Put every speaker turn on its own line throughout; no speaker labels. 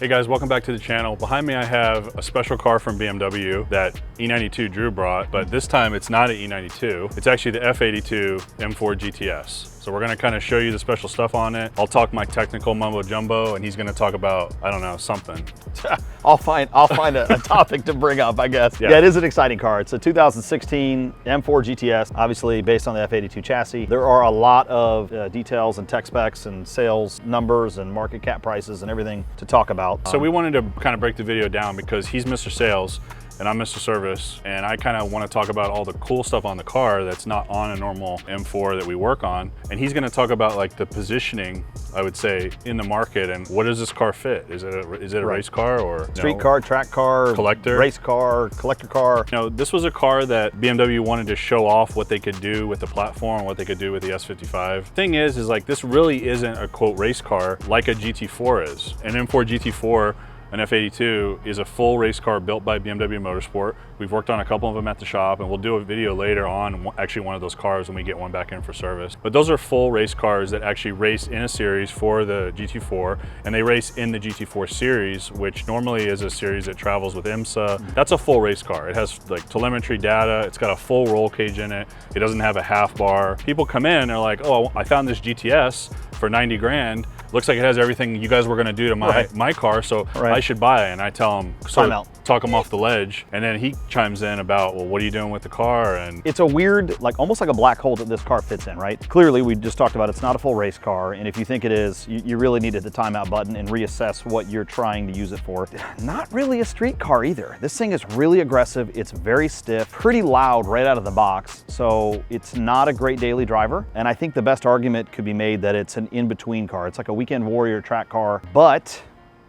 Hey guys, welcome back to the channel. Behind me I have a special car from BMW that E92 Drew brought, but this time it's not an E92. It's actually the F82 M4 GTS. So we're gonna kind of show you the special stuff on it. I'll talk my technical mumbo jumbo and he's gonna talk about, I don't know, something.
I'll find a topic to bring up, I guess. Yeah, it is an exciting car. It's a 2016 M4 GTS, obviously based on the F82 chassis. There are a lot of details and tech specs and sales numbers and market cap prices and everything to talk about.
So we wanted to kind of break the video down because he's Mr. Sales and I'm Mr. Service, and I kind of want to talk about all the cool stuff on the car that's not on a normal M4 that we work on. And he's going to talk about like the positioning, I would say, in the market and what does this car fit? Is it a race car or
street car, track car,
collector,
race car, collector car?
You know, this was a car that BMW wanted to show off what they could do with the platform, what they could do with the S55. Thing is like this really isn't a quote race car like a GT4 is. An M4 GT4, an F82 is a full race car built by BMW Motorsport. We've worked on a couple of them at the shop and we'll do a video later on actually one of those cars when we get one back in for service. But those are full race cars that actually race in a series for the GT4, and they race in the GT4 series, which normally is a series that travels with IMSA. That's a full race car. It has like telemetry data, it's got a full roll cage in it, it doesn't have a half bar. People come in and they're like, oh, I found this GTS for 90 grand. Looks like it has everything you guys were gonna do to my car, so I should buy it. And I tell him, talk him off the ledge. And then he chimes in about, well, what are you doing with the car? And
it's a weird, like almost like a black hole that this car fits in, right? Clearly, we just talked about it's not a full race car. And if you think it is, you really need to hit the timeout button and reassess what you're trying to use it for. Not really a street car either. This thing is really aggressive. It's very stiff, pretty loud right out of the box. So it's not a great daily driver. And I think the best argument could be made that it's an in-between car. It's like a weekend warrior track car, but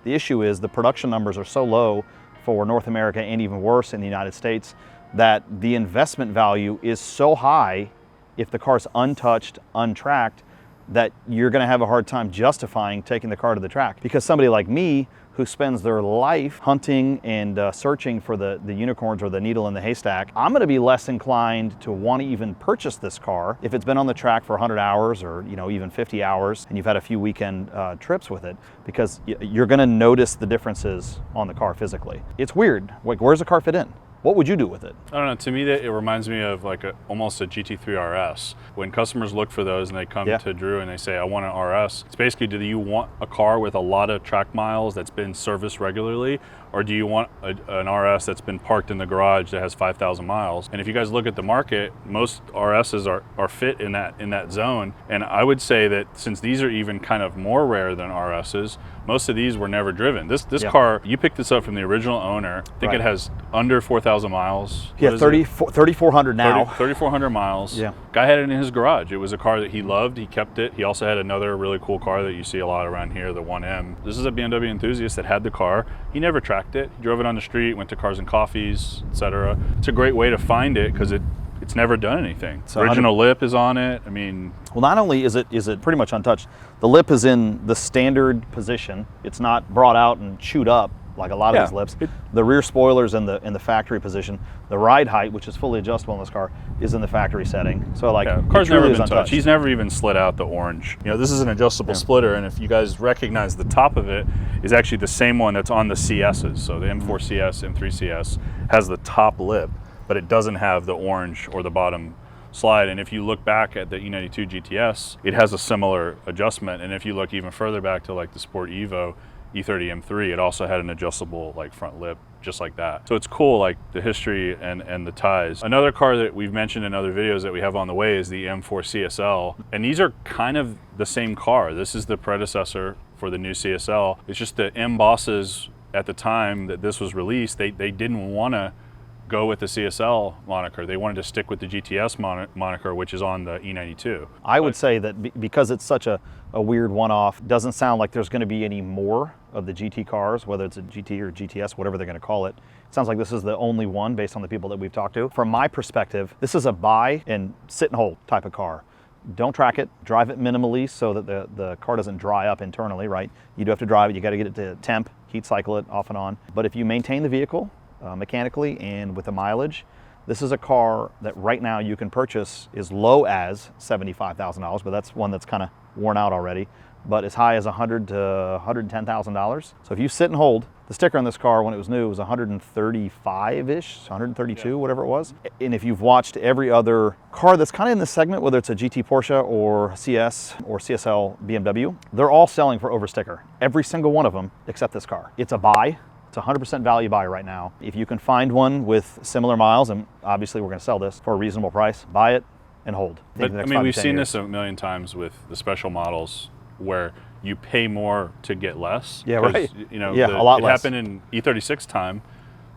the issue is the production numbers are so low for North America and even worse in the United States that the investment value is so high if the car's untouched, untracked, that you're gonna have a hard time justifying taking the car to the track. Because somebody like me, who spends their life hunting and searching for the unicorns or the needle in the haystack, I'm gonna be less inclined to want to even purchase this car if it's been on the track for 100 hours or even 50 hours and you've had a few weekend trips with it, because you're gonna notice the differences on the car physically. It's weird, like where's the car fit in? What would you do with it?
I don't know, to me it reminds me of like almost a GT3 RS. When customers look for those and they come to Drew and they say, I want an RS, it's basically, do you want a car with a lot of track miles that's been serviced regularly, or do you want an RS that's been parked in the garage that has 5,000 miles? And if you guys look at the market, most RSs are fit in that zone. And I would say that since these are even kind of more rare than RSs, most of these were never driven. This car, you picked this up from the original owner. I think it has under 4,000 miles.
Yeah, 3,400 now.
3,400 miles.
Yeah.
Guy had it in his garage. It was a car that he loved. He kept it. He also had another really cool car that you see a lot around here, the 1M. This is a BMW enthusiast that had the car. He never tracked it. He drove it on the street, went to Cars and Coffees, etc. It's a great way to find it because it's never done anything. So original lip is on it. I mean,
well, not only is it pretty much untouched, the lip is in the standard position. It's not brought out and chewed up like a lot of these lips. The rear spoiler's in the factory position. The ride height, which is fully adjustable in this car, is in the factory setting. So like,
car's never been touched. He's never even slid out the orange. You know, this is an adjustable splitter, and if you guys recognize, the top of it is actually the same one that's on the CSs. So the M4 CS, M3 CS has the top lip, but it doesn't have the orange or the bottom slide. And if you look back at the E92 GTS, it has a similar adjustment. And if you look even further back to like the Sport Evo E30 M3, it also had an adjustable like front lip just like that. So it's cool, like the history and the ties. Another car that we've mentioned in other videos that we have on the way is the M4 CSL. And these are kind of the same car. This is the predecessor for the new CSL. It's just the M bosses at the time that this was released, they didn't want to go with the CSL moniker. They wanted to stick with the GTS moniker, which is on the E92. I
would say that because it's such a weird one-off, doesn't sound like there's going to be any more of the GT cars, whether it's a GT or GTS, whatever they're going to call it. It sounds like this is the only one based on the people that we've talked to. From my perspective, this is a buy and sit and hold type of car. Don't track it, drive it minimally so that the car doesn't dry up internally, right? You do have to drive it, you got to get it to temp, heat cycle it off and on. But if you maintain the vehicle mechanically and with the mileage, this is a car that right now you can purchase as low as $75,000, but that's one that's kind of worn out already. but as high as $100,000 to $110,000. So if you sit and hold, the sticker on this car when it was new was 135-ish, 132, whatever it was. And if you've watched every other car that's kind of in this segment, whether it's a GT Porsche or CS or CSL BMW, they're all selling for over sticker. Every single one of them except this car. It's a buy. It's a 100% value buy right now. If you can find one with similar miles, and obviously we're going to sell this for a reasonable price, buy it and hold.
But I mean, we've seen this a million times with the special models where you pay more to get less.
Yeah, right.
You know,
a lot
it
less.
happened in E36 time.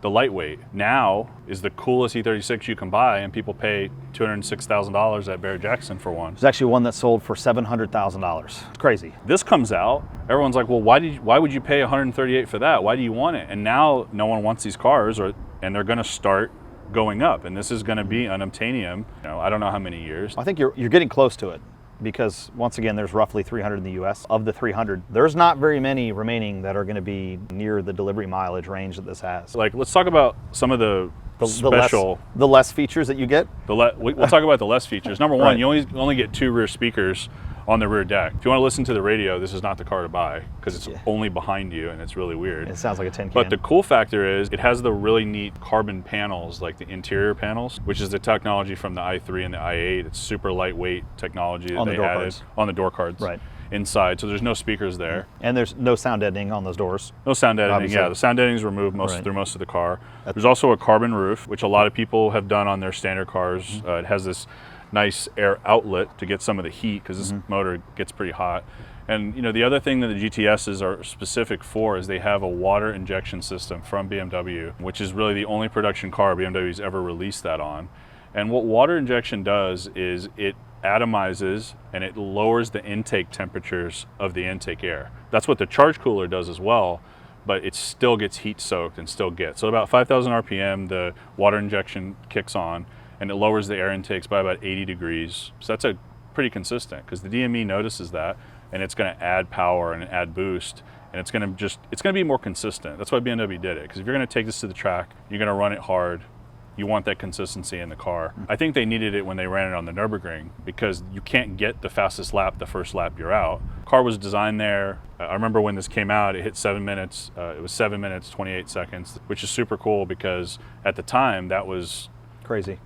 The lightweight now is the coolest E36 you can buy, and people pay $206,000 at Barrett-Jackson for one.
There's actually one that sold for $700,000. It's crazy.
This comes out, everyone's like, well, why would you pay $138 for that? Why do you want it? And now no one wants these cars, and they're going to start going up, and this is going to be unobtainium. You know, I don't know how many years.
I think you're getting close to it, because once again, there's roughly 300 in the US. Of the 300, there's not very many remaining that are going to be near the delivery mileage range that this has.
Like, let's talk about some of the special,
the less features that you get.
We'll talk about the less features. Number one,
Right.
you only get 2 rear speakers on the rear deck. If you want to listen to the radio, this is not the car to buy, because it's only behind you, and it's really weird.
It sounds like a tin can.
But the cool factor is it has the really neat carbon panels, like the interior panels, which is the technology from the i3 and the i8. It's super lightweight technology that they added on the door cards.
Right.
Inside, so there's no speakers there.
And there's no sound deadening on those doors.
No sound editing,
Obviously.
yeah. The sound editing is removed through most of the car. There's also a carbon roof, which a lot of people have done on their standard cars. It has this nice air outlet to get some of the heat, because this motor gets pretty hot. And you know, the other thing that the GTSs are specific for is they have a water injection system from BMW, which is really the only production car BMW's ever released that on. And what water injection does is it atomizes and it lowers the intake temperatures of the intake air. That's what the charge cooler does as well, but it still gets heat soaked and still gets. So about 5,000 RPM, the water injection kicks on and it lowers the air intakes by about 80 degrees. So that's a pretty consistent, because the DME notices that, and it's going to add power and add boost, and it's going to be more consistent. That's why BMW did it, because if you're going to take this to the track, you're going to run it hard. You want that consistency in the car. I think they needed it when they ran it on the Nürburgring, because you can't get the fastest lap the first lap you're out. Car was designed there. I remember when this came out, it hit 7 minutes. It was 7 minutes, 28 seconds, which is super cool, because at the time that was crazy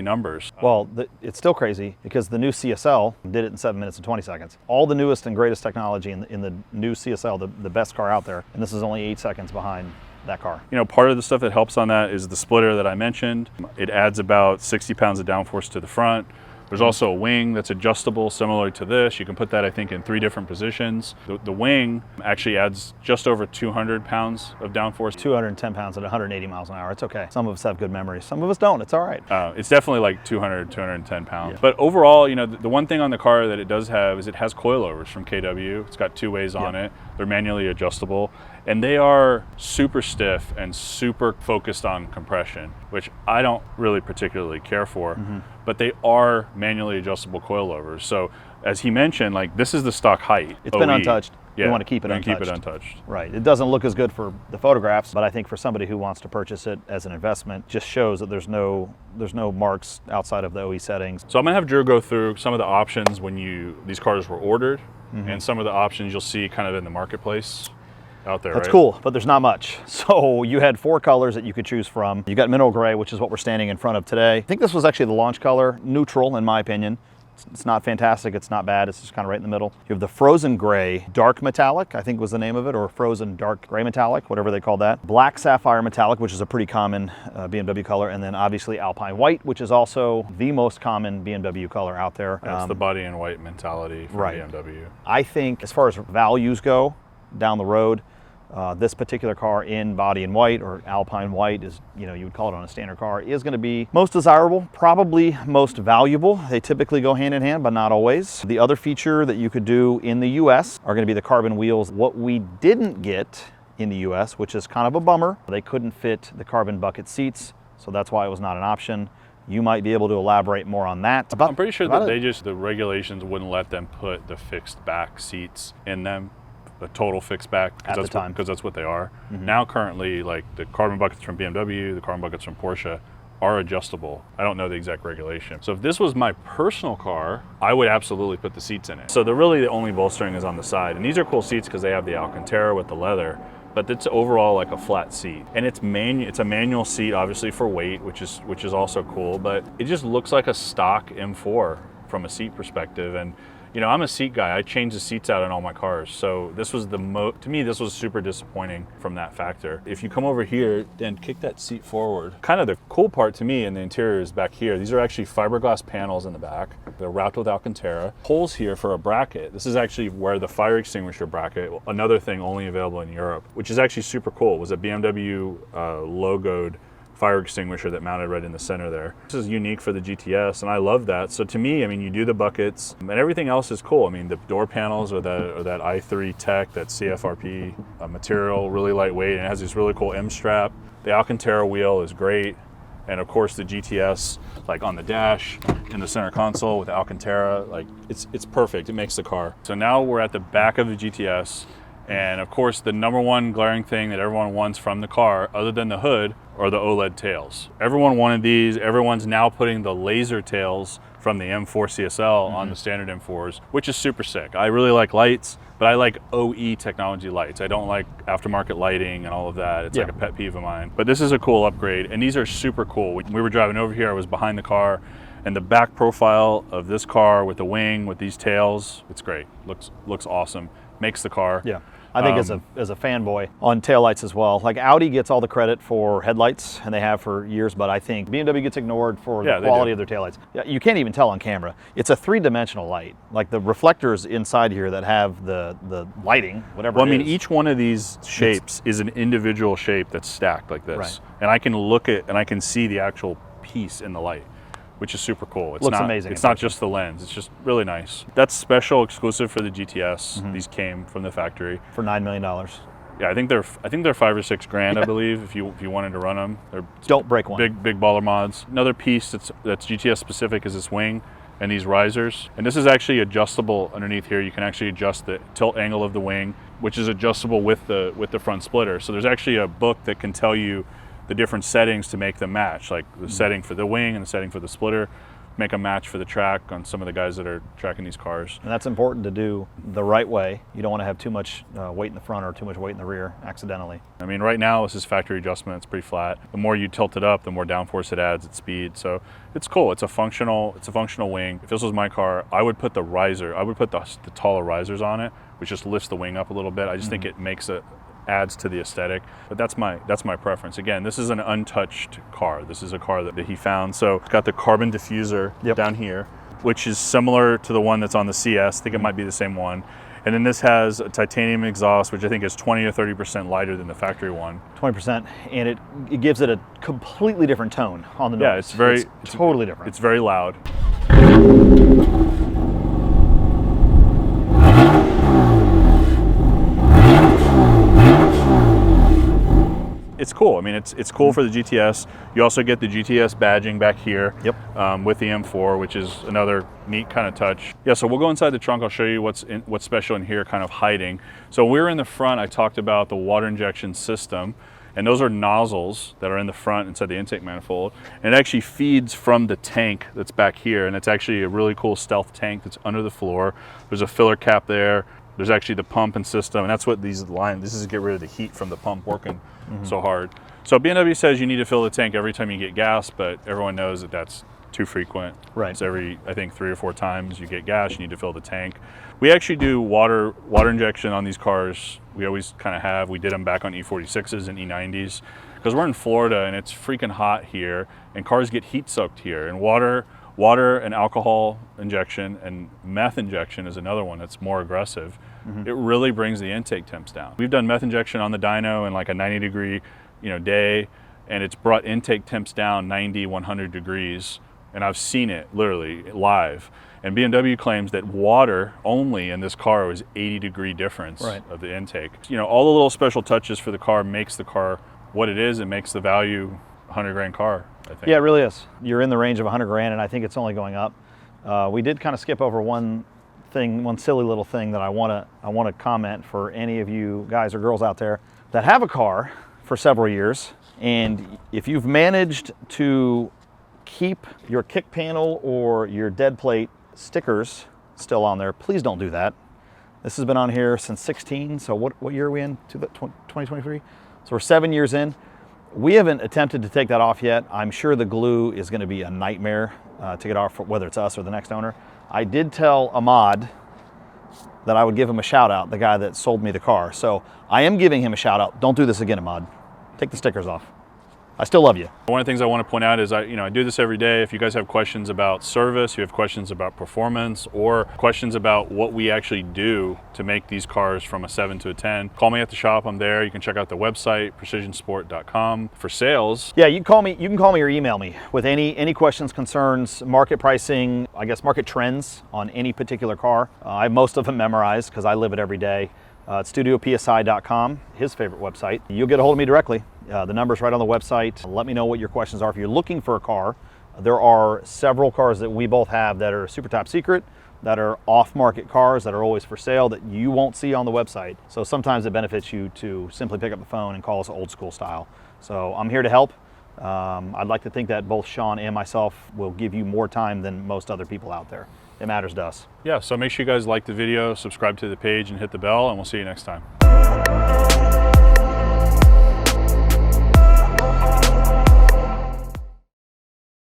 numbers.
Well, it's still crazy, because the new CSL did it in 7 minutes and 20 seconds. All the newest and greatest technology in the new CSL, the best car out there, and this is only 8 seconds behind that car.
You know, part of the stuff that helps on that is the splitter that I mentioned. It adds about 60 pounds of downforce to the front. There's also a wing that's adjustable, similar to this. You can put that, I think, in 3 different positions. The wing actually adds just over 200 pounds of downforce.
210 pounds at 180 miles an hour. It's okay. Some of us have good memories. Some of us don't. It's all right.
It's definitely like 200, 210 pounds. Yeah. But overall, you know, the one thing on the car that it does have is it has coilovers from KW. It's got 2 ways on it. They're manually adjustable. And they are super stiff and super focused on compression, which I don't really particularly care for, but they are manually adjustable coilovers. So as he mentioned, like, this is the stock height.
It's been untouched.
Yeah,
we want to keep it untouched.
Keep it untouched.
Right. It doesn't look as good for the photographs, but I think for somebody who wants to purchase it as an investment, just shows that there's no marks outside of the OE settings.
So I'm gonna have Drew go through some of the options when these cars were ordered, and some of the options you'll see kind of in the marketplace out there.
That's cool, but there's not much. So you had 4 colors that you could choose from. You got mineral gray, which is what we're standing in front of today. I think this was actually the launch color, neutral in my opinion. It's not fantastic, it's not bad, it's just kind of right in the middle. You have the frozen gray, dark metallic, I think was the name of it, or frozen dark gray metallic, whatever they call that. Black sapphire metallic, which is a pretty common BMW color, and then obviously alpine white, which is also the most common BMW color out there.
That's the body in white mentality for BMW.
I think as far as values go down the road, this particular car in body in white or alpine white is, you know, you would call it on a standard car, is going to be most desirable, probably most valuable. They typically go hand in hand, but not always. The other feature that you could do in the US are going to be the carbon wheels. What we didn't get in the US, which is kind of a bummer, they couldn't fit the carbon bucket seats, so that's why it was not an option. You might be able to elaborate more on that.
I'm pretty sure that the regulations wouldn't let them put the fixed back seats in them. The total fixed back, because that's what they are. Now currently, like the carbon buckets from BMW, the carbon buckets from Porsche are adjustable. I don't know the exact regulation. So if this was my personal car, I would absolutely put the seats in it. So the only bolstering is on the side. And these are cool seats because they have the Alcantara with the leather, but it's overall like a flat seat. And it's a manual seat, obviously for weight, which is also cool, but it just looks like a stock M4 from a seat perspective. And you know, I'm a seat guy. I change the seats out in all my cars. So this was to me, this was super disappointing from that factor. If you come over here, then kick that seat forward. Kind of the cool part to me in the interior is back here. These are actually fiberglass panels in the back. They're wrapped with Alcantara. Holes here for a bracket. This is actually where the fire extinguisher bracket, another thing only available in Europe, which is actually super cool. It was a BMW logoed fire extinguisher that mounted right in the center there. This is unique for the GTS, and I love that. So to me, I mean, you do the buckets, and everything else is cool. I mean, the door panels or that i3 Tech, that CFRP material, really lightweight, and it has this really cool M strap. The Alcantara wheel is great, and of course the GTS, like on the dash, in the center console with Alcantara, like it's perfect. It makes the car. So now we're at the back of the GTS. And of course, the number one glaring thing that everyone wants from the car, other than the hood, are the OLED tails. Everyone wanted these. Everyone's now putting the laser tails from the M4 CSL on the standard M4s, which is super sick. I really like lights, but I like OE technology lights. I don't like aftermarket lighting and all of that. It's like a pet peeve of mine. But this is a cool upgrade, and these are super cool. When we were driving over here, I was behind the car, and the back profile of this car with the wing, with these tails, it's great. Looks awesome. Makes the car.
Yeah. I think as a fanboy on taillights as well. Like Audi gets all the credit for headlights, and they have for years, but I think BMW gets ignored for the quality of their taillights. You can't even tell on camera. It's a three-dimensional light. Like the reflectors inside here that have the lighting, whatever
Well, I mean, each one of these shapes is an individual shape that's stacked like this.
Right.
And I can look at, and I can see the actual piece in the light, which is super cool. It's
Looks amazing.
It's not just the lens. It's just really nice. That's special, exclusive for the GTS. These came from the factory
for $9 million.
Yeah, I think they're $5 or $6 grand, I believe, if you wanted to run them.
Don't break one.
Big baller mods. Another piece that's GTS specific is this wing and these risers. And this is actually adjustable underneath here. You can actually adjust the tilt angle of the wing, which is adjustable with the front splitter. So there's actually a book that can tell you the different settings to make them match, like the setting for the wing and the setting for the splitter, make a match for the track on some of the guys that are tracking these cars.
And that's important to do the right way. You don't want to have too much weight in the front or too much weight in the rear accidentally.
I mean, right now this is factory adjustment. It's pretty flat. The more you tilt it up, the more downforce it adds at speed. So it's cool. It's a functional wing. If this was my car, I would put the riser. I would put the taller risers on it, which just lifts the wing up a little bit. I just think it makes it adds to the aesthetic, but that's my preference. Again, this is an untouched car. This is a car that he found. So it's got the carbon diffuser down here, which is similar to the one that's on the CS. I think it might be the same one. And then this has a titanium exhaust, which I think is 20 or 30% lighter than the factory one.
20%, and it gives it a completely different tone on the noise.
Yeah, it's
totally different.
It's very loud. It's cool. I mean, it's cool for the GTS. You also get the GTS badging back here with the M4, which is another neat kind of touch. Yeah, so we'll go inside the trunk. I'll show you what's special in here, kind of hiding. So when we were in the front, I talked about the water injection system, and those are nozzles that are in the front inside the intake manifold. And it actually feeds from the tank that's back here, and it's actually a really cool stealth tank that's under the floor. There's a filler cap there. There's actually the pump and system, and that's what this is to get rid of the heat from the pump working so hard. So BMW says you need to fill the tank every time you get gas, but everyone knows that that's too frequent.
Right.
So every, I think 3 or 4 times you get gas, you need to fill the tank. We actually do water injection on these cars. We always kind of have. We did them back on E46s and E90s because we're in Florida and it's freaking hot here, and cars get heat soaked here, and water and alcohol injection and meth injection is another one that's more aggressive. It really brings the intake temps down. We've done meth injection on the dyno in like a 90-degree day, and it's brought intake temps down 90, 100 degrees, and I've seen it literally live. And BMW claims that water only in this car was 80-degree difference of the intake. All the little special touches for the car makes the car what it is. It makes the value $100 grand car, I think.
Yeah, it really is. You're in the range of 100 grand, and I think it's only going up. We did kind of skip over one silly little thing that I want to comment for any of you guys or girls out there that have a car for several years, and if you've managed to keep your kick panel or your dead plate stickers still on there, please don't do that. This has been on here since 16, so what year are we in? 2023? So we're 7 years in. We haven't attempted to take that off yet. I'm sure the glue is going to be a nightmare to get off, whether it's us or the next owner. I did tell Ahmad that I would give him a shout out, the guy that sold me the car. So I am giving him a shout out. Don't do this again, Ahmad. Take the stickers off. I still love you.
One of the things I want to point out is I do this every day. If you guys have questions about service, you have questions about performance, or questions about what we actually do to make these cars from a 7 to a 10, call me at the shop. I'm there. You can check out the website, precisionsport.com. For sales,
yeah, you can call me or email me with any questions, concerns, market pricing, I guess market trends on any particular car. I have most of them memorized because I live it every day. It's studiopsi.com, his favorite website. You'll get a hold of me directly. The number's right on the website. Let me know what your questions are. If you're looking for a car, there are several cars that we both have that are super top secret, that are off-market cars that are always for sale that you won't see on the website. So sometimes it benefits you to simply pick up the phone and call us old school style. So I'm here to help. I'd like to think that both Sean and myself will give you more time than most other people out there. It matters to us.
yeah, so make sure you guys like the video, subscribe to the page, and hit the bell, and we'll see you next time.